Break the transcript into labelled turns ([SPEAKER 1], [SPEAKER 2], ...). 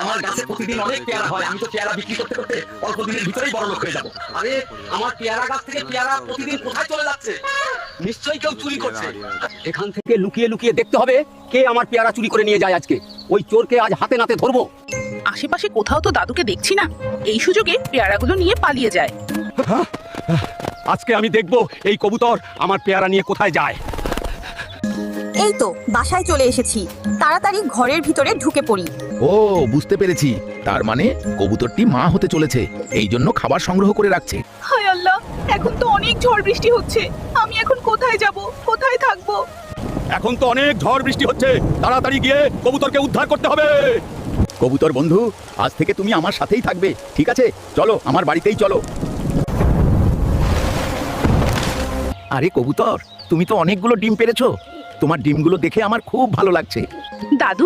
[SPEAKER 1] আমার গাছে প্রতিদিন অনেক পেয়ারা হয়, আমি তো পেয়ারা বিক্রি করতে করতে অল্প দিনের ভিতরেই বড় লোক হয়ে যাবো। আরে আমার পেয়ারা গাছ থেকে পেয়ারা প্রতিদিন কোথায় চলে যাচ্ছে? নিশ্চয়ই কেউ চুরি করছে।
[SPEAKER 2] এখান থেকে লুকিয়ে লুকিয়ে দেখতে হবে কে আমার পেয়ারা চুরি করে নিয়ে যায় আজকে। ওই চোরকে আজ হাতে নাতে ধরবো।
[SPEAKER 3] আশেপাশে কোথাও তো দাদুকে দেখছি না, এই সুযোগে পেয়ারাগুলো নিয়ে পালিয়ে যায়।
[SPEAKER 2] আজকে আমি দেখবো এই কবুতর আমার পেয়ারা নিয়ে কোথায় যায়।
[SPEAKER 4] এই তো বাসায় চলে এসেছি, তাড়াতাড়ি ঘরের ভিতরে ঢুকে পড়ি।
[SPEAKER 5] ও বুঝতে পেরেছি, তার মানে কবুতরটি মা হতে চলেছে, এই জন্য খাবার সংগ্রহ করে রাখছে।
[SPEAKER 3] হায় আল্লাহ, এখন তো অনেক ঝড় বৃষ্টি হচ্ছে, আমি এখন কোথায় যাব, কোথায় থাকবো?
[SPEAKER 2] এখন তো অনেক ঝড় বৃষ্টি হচ্ছে, তাড়াতাড়ি গিয়ে কবুতরকে উদ্ধার করতে হবে। কবুতর বন্ধু, আজ থেকে তুমি আমার সাথেই থাকবে, ঠিক আছে? চলো আমার বাড়িতেই চলো। আরে কবুতর, তুমি তো অনেকগুলো ডিম পেরেছো, তোমার ডিমগুলো দেখে আমার খুব ভালো লাগছে।
[SPEAKER 3] দাদু,